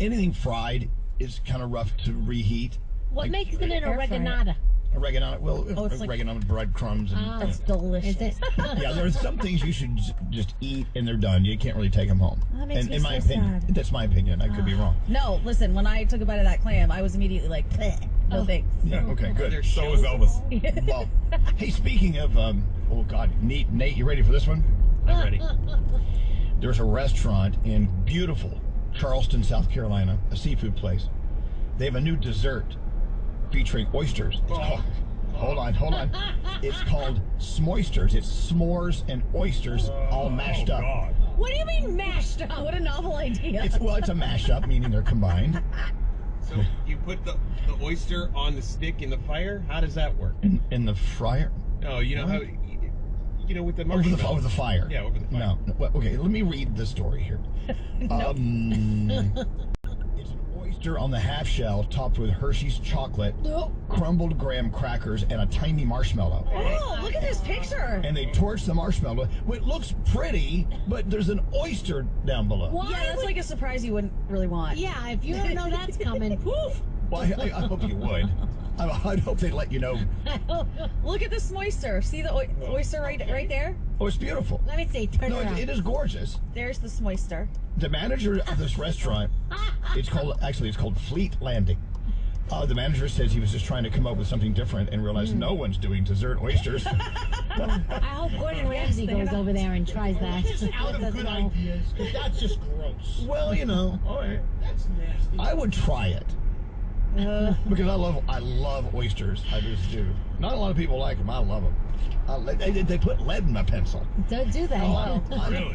anything fried is kind of rough to reheat. What makes it an oregonata? Oregano, well, it's oregano with breadcrumbs. And, that's delicious. Yeah, there's some things you should just eat and they're done. You can't really take them home. That makes me in my so opinion, sad. that's my opinion. I could be wrong. No, listen, when I took a bite of that clam, I was immediately like, bleh, no thanks. Yeah, okay, good. So was Elvis. Well, hey, speaking of, oh God, Nate, you ready for this one? I'm ready. There's a restaurant in beautiful Charleston, South Carolina, a seafood place. They have a new dessert featuring oysters. Hold on. It's called S'moisters. It's s'mores and oysters all mashed up. God. What do you mean mashed up? What a novel idea. It's a mashup, meaning they're combined. So you put the oyster on the stick in the fire? How does that work? In the fryer? No, you know how, with the Over marshmallow. the fire. Yeah, over the fire. No. Well, okay, let me read the story here. It's an oyster on the half shell topped with Hershey's chocolate, crumbled graham crackers, and a tiny marshmallow. Oh, look at this picture. And they torch the marshmallow. Well, it looks pretty, but there's an oyster down below. Yeah, that's like a surprise you wouldn't really want. Yeah, if you don't know that's coming, poof. Well, I hope you would. I'd hope they'd let you know. Look at this moisture. See the oyster right there? Oh, it's beautiful. Let me see. Turn No, around. it is gorgeous. There's the moisture. The manager of this restaurant, it's called Fleet Landing. The manager says he was just trying to come up with something different and realized no one's doing dessert oysters. I hope Gordon Ramsay goes over there and tries that. Just out of good ideas, because that's just gross. Well, All right. That's nasty. I would try it. Because I love oysters. I just do. Not a lot of people like them. I love them. They put lead in my pencil. Don't do that. Oh,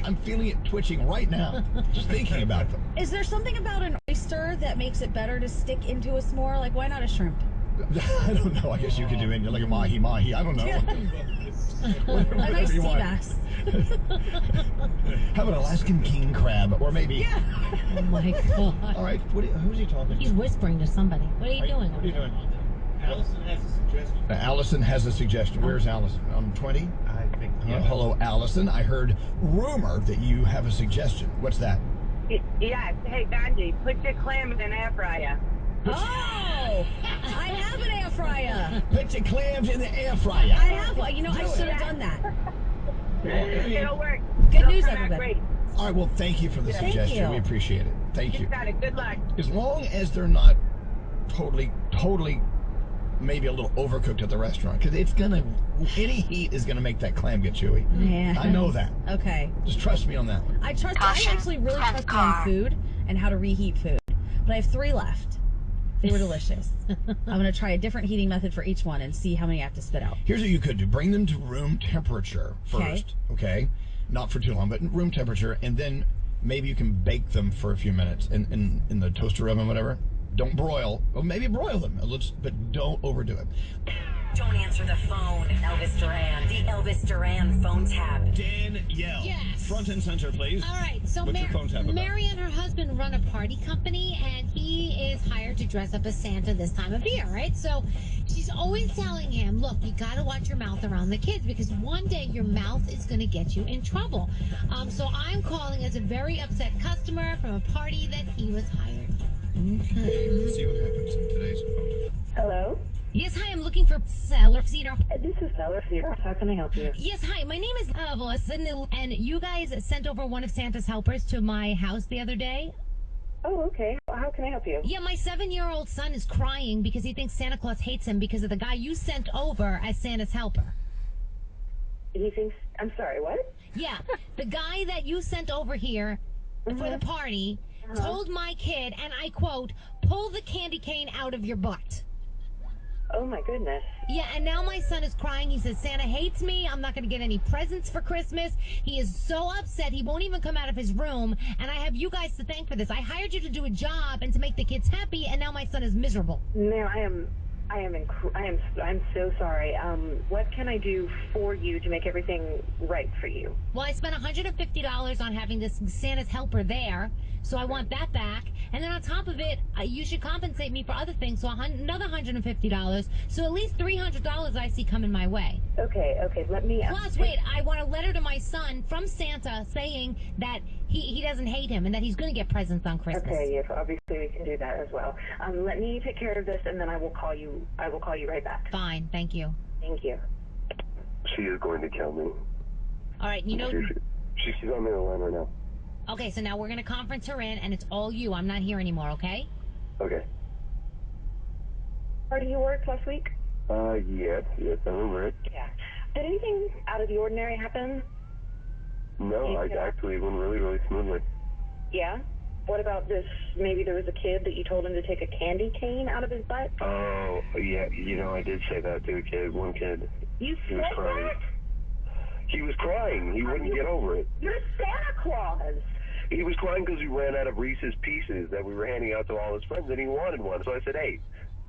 I'm feeling it twitching right now, just thinking about them. Is there something about an oyster that makes it better to stick into a s'more? Like, why not a shrimp? I don't know. I guess you could do it like a mahi. I don't know. A nice sea bass. How about Alaskan king crab? Or maybe... Yeah. Oh my God. All right. Who's he talking He's to? whispering to somebody. What are you doing? What are you doing? Allison has a suggestion. Allison has a suggestion. Where's Allison? On 20? I think, Hello, Allison. I heard rumor that you have a suggestion. What's that? Yes. Hey, Gandhi, put your clam in an air fryer. Oh! I have an air fryer. Put your clams in the air fryer. I have one. You know, I should have done that. It'll work. Good It'll news, come out everybody. great. All right, well, thank you for the Thank suggestion. you. We appreciate it. Thank you. You got it. Good luck. As long as they're not totally maybe a little overcooked at the restaurant, because any heat is gonna make that clam get chewy. Yeah. I know that. Okay. Just trust me on that one. I actually really trust on food and how to reheat food. But I have 3 left. They were delicious. I'm going to try a different heating method for each one and see how many I have to spit out. Here's what you could do. Bring them to room temperature first, okay? Not for too long, but room temperature, and then maybe you can bake them for a few minutes in the toaster oven, whatever. Don't broil. Well, maybe broil them, but don't overdo it. Don't answer the phone, Elvis Duran. The Elvis Duran phone tab. Danielle. Yes. Front and center, please. All right, so What's your phone tab about? Mary and her husband run a party company, and he is hired to dress up as Santa this time of year, right? So she's always telling him, look, you got to watch your mouth around the kids because one day your mouth is going to get you in trouble. So I'm calling as a very upset customer from a party that he was hired. Okay, let's see what happens in today's phone. Hello? Yes, hi, I'm looking for Seller Cedar. This is Seller Cedar. How can I help you? Yes, hi, my name is Evelyn, and you guys sent over one of Santa's helpers to my house the other day. Oh, okay. How can I help you? Yeah, my 7-year-old son is crying because he thinks Santa Claus hates him because of the guy you sent over as Santa's helper. He thinks... I'm sorry, what? Yeah, the guy that you sent over here for the party told my kid, and I quote, pull the candy cane out of your butt. Oh, my goodness. Yeah, and now my son is crying. He says, Santa hates me. I'm not going to get any presents for Christmas. He is so upset. He won't even come out of his room. And I have you guys to thank for this. I hired you to do a job and to make the kids happy, and now my son is miserable. Ma'am, I'm so sorry. What can I do for you to make everything right for you? Well, I spent $150 on having this Santa's helper there, so I want that back. And then on top of it, you should compensate me for other things, so another $150. So at least $300 I see coming my way. Okay, let me... Plus, wait, I want a letter to my son from Santa saying that he doesn't hate him and that he's going to get presents on Christmas. Okay, yes, obviously we can do that as well. Let me take care of this, and then I will call you. I will call you right back. Fine, thank you. Thank you. She is going to kill me. All right, you know. She's on the other line right now. Okay, so now we're going to conference her in, and it's all you. I'm not here anymore, okay? Okay. Where do you work last week? Yes, I remember it. Yeah. Did anything out of the ordinary happen? No, actually went really, really smoothly. Yeah? What about this? Maybe there was a kid that you told him to take a candy cane out of his butt? Oh, yeah, I did say that to a kid, one kid. You said that? He was crying. He wouldn't get over it. You're Santa Claus. He was crying because we ran out of Reese's Pieces that we were handing out to all his friends, and he wanted one. So I said, hey,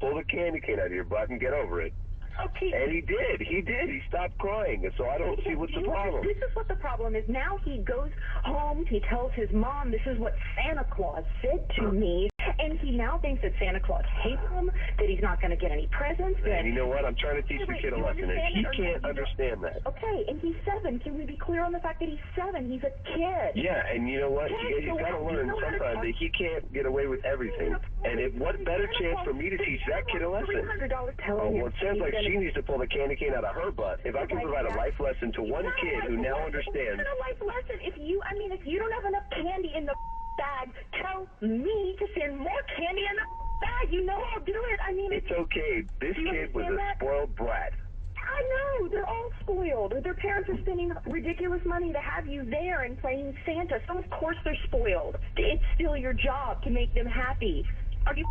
pull the candy cane out of your butt and get over it. Okay. And he did. He stopped crying. And so I don't see what's the problem. This is what the problem is. Now he goes home, he tells his mom, this is what Santa Claus said to me, and he now thinks that Santa Claus hates him, that he's not going to get any presents. And you know what? I'm trying to teach the kid a lesson, and he can't understand that. Okay, and he's 7. Can we be clear on the fact that he's 7? He's a kid. Yeah, and you know what? He's got to learn sometimes that he can't get away with everything. And what better chance for me to teach that kid a lesson? Oh, well, it sounds like she needs to pull the candy cane out of her butt. If I can provide a life lesson to one kid who now understands. It's not a life lesson. If you don't have enough candy in the bag, tell me to send more candy in the bag. You know I'll do it. It's okay. This kid was a spoiled brat. I know. They're all spoiled. Their parents are spending ridiculous money to have you there and playing Santa. So, of course, they're spoiled. It's still your job to make them happy. Are you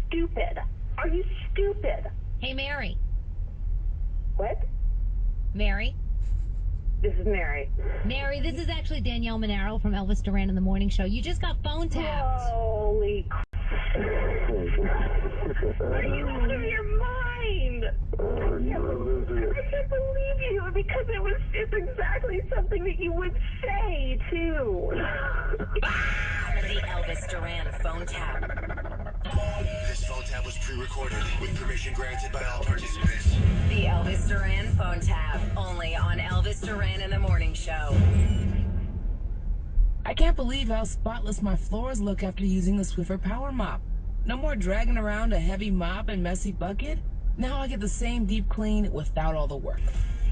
stupid? Are you stupid? Hey, Mary. What? Mary? This is Mary. Mary, this is actually Danielle Monaro from Elvis Duran in the Morning Show. You just got phone tapped. Holy Are you out of your mind? I can't believe you because it's exactly something that you would say, too. The Elvis Duran phone tap. This phone tap was pre-recorded with permission granted by all participants. The Elvis Duran phone tap, only on Elvis Duran in the Morning Show. I can't believe how spotless my floors look after using the Swiffer Power Mop. No more dragging around a heavy mop and messy bucket. Now I get the same deep clean without all the work.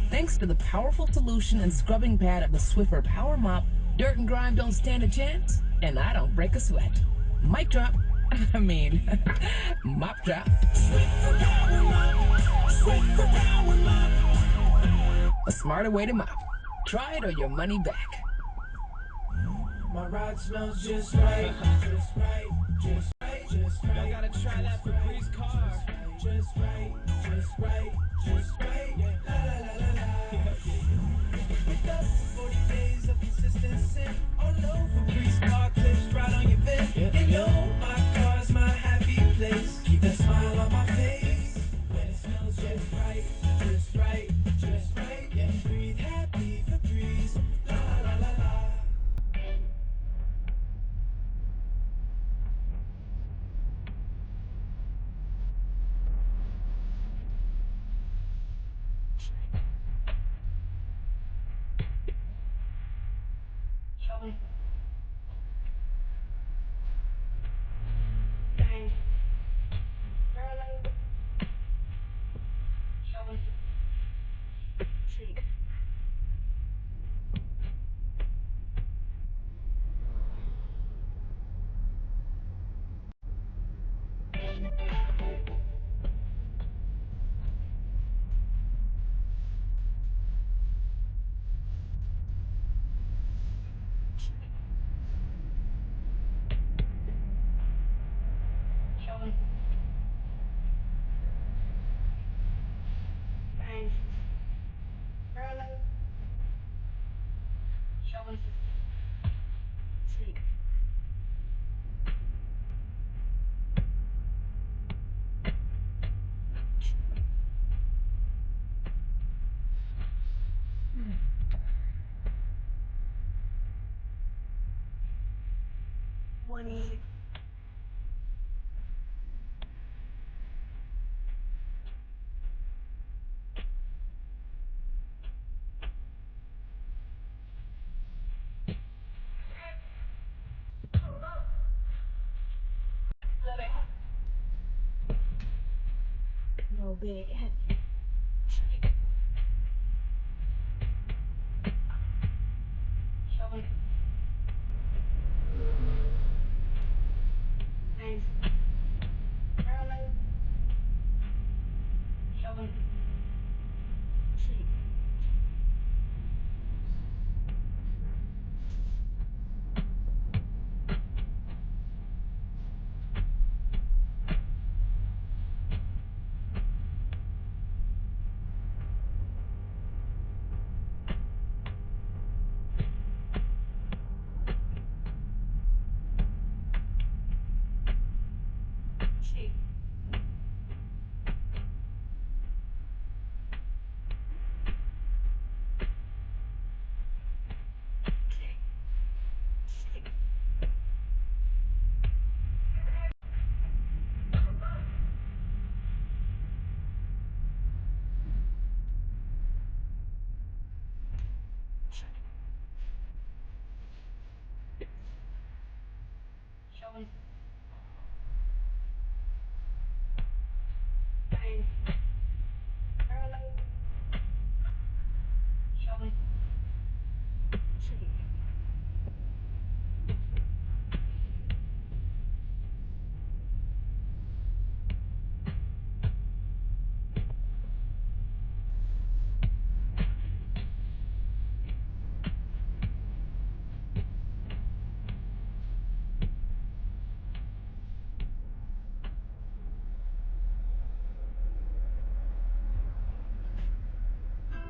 Thanks to the powerful solution and scrubbing pad of the Swiffer Power Mop, dirt and grime don't stand a chance, and I don't break a sweat. Mic drop. I mean, mop drop. A smarter way to mop. Try it or your money back. My ride smells just right, just right, just right, just right. I gotta try that for Bree's car. Just right, just right, just right. Yeah. La la la la la. Wake up, 40 days of consistency. Oh no, for Bree's car clips right on your bed. You know my car's my happy place. Keep that smile on my face. When it smells just right, just right, just right. Yeah, breathe happy for Bree's. La la la la. bit.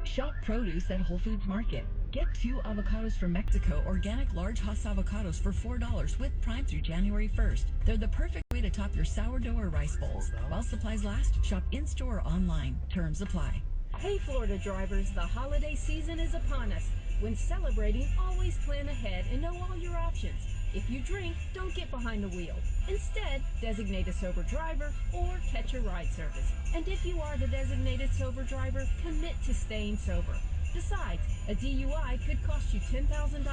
Shop produce at Whole Foods Market. Get 2 avocados from Mexico, organic large Hass avocados for $4 with Prime through January 1st. They're the perfect way to top your sourdough or rice bowls. While supplies last, shop in-store or online. Terms apply. Hey Florida drivers, the holiday season is upon us. When celebrating, always plan ahead and know all your options. If you drink, don't get behind the wheel. Instead, designate a sober driver or catch a ride service. And if you are the designated sober driver, commit to staying sober. Besides, a DUI could cost you $10,000.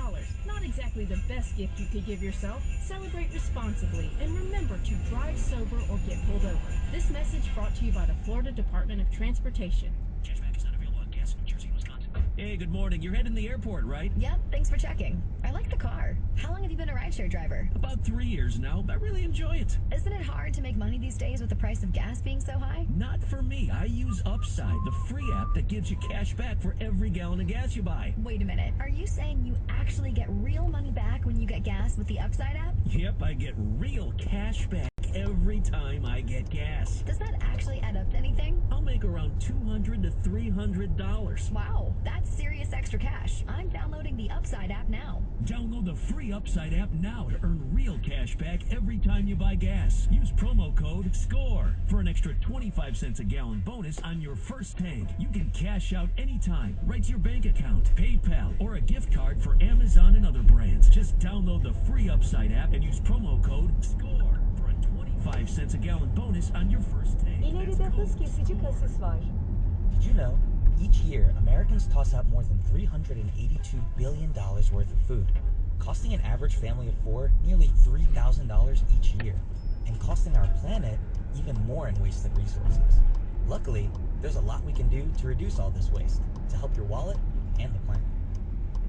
Not exactly the best gift you could give yourself. Celebrate responsibly and remember to drive sober or get pulled over. This message brought to you by the Florida Department of Transportation. Cashback is not available on gas in New Jersey and Wisconsin. Hey, good morning. You're heading to the airport, right? Yep, thanks for checking. I like the car. How long have you been a rideshare driver? About 3 years now. I really enjoy it. Isn't it hard to make money these days with the price of gas being so high? Not for me. I use Upside, the free app that gives you cash back for every gallon of gas you buy. Wait a minute. Are you saying you actually get real money back when you get gas with the Upside app? Yep, I get real cash back every time I get gas. Does that actually add up to anything? I'll make around $200 to $300. Wow, that's serious extra cash. I'm downloading the Upside app now. Download the free Upside app now to earn real cash back every time you buy gas. Use promo code SCORE for an extra 25 cents a gallon bonus on your first tank. You can cash out anytime, right to your bank account, PayPal, or a gift card for Amazon and other brands. Just download the free Upside app and use promo code SCORE for a 25 cents a gallon bonus on your first tank. İleride hız kesici kasis var. Did you know, each year, Americans toss out more than $382 billion worth of food, costing an average family of 4 nearly $3,000 each year, and costing our planet even more in wasted resources. Luckily, there's a lot we can do to reduce all this waste, to help your wallet and the planet.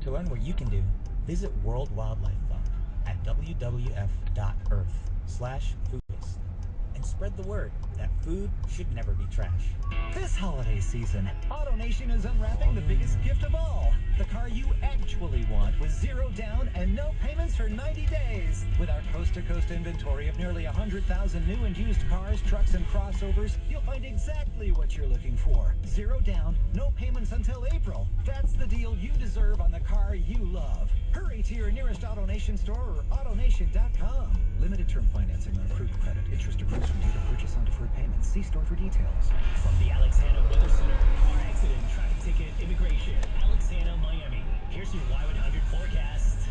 To learn what you can do, visit World Wildlife Fund at wwf.earth/food waste. And spread the word that food should never be trash. This holiday season, AutoNation is unwrapping the biggest gift of all. The car you actually want with 0 down and no payments for 90 days. With our coast-to-coast inventory of nearly 100,000 new and used cars, trucks, and crossovers, you'll find exactly what you're looking for. 0 down, no payments until April. That's the deal you deserve on the car you love. Hurry to your nearest AutoNation store or AutoNation.com. Limited term financing on approved credit. Interest accrues from date of purchase on deferred payments. See store for details. From the Alexandria Weather Center, car accident, traffic ticket, immigration, Alexandria, Miami. Here's your Y100 forecast.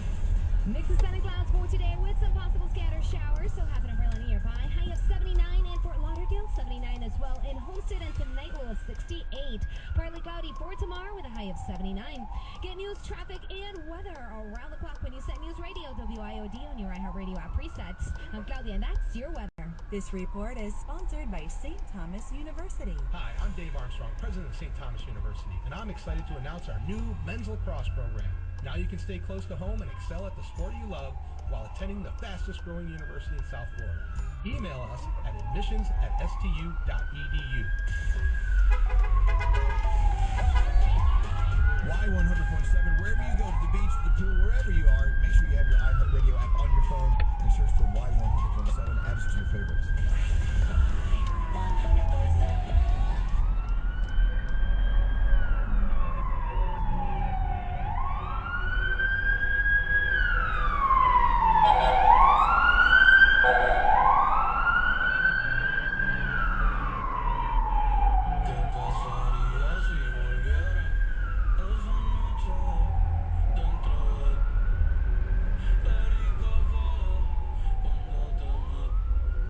Mix of sun and clouds for today with some possible scattered showers. So half an umbrella nearby. High of 79 in Fort Lauderdale, 79 as well in Homestead, and tonight we'll have 68. Partly cloudy for tomorrow with a high of 79. Get news, traffic, and weather around the clock when you set News Radio WIOD on your iHeartRadio app presets. I'm Claudia, and that's your weather. This report is sponsored by St. Thomas University. Hi, I'm Dave Armstrong, president of St. Thomas University, and I'm excited to announce our new men's lacrosse program. Now you can stay close to home and excel at the sport you love while attending the fastest growing university in South Florida. Email us at admissions@stu.edu. Y100.7, wherever you go, to the beach, the pool, wherever you are, make sure you have your iHeartRadio app on your phone and search for Y100.7.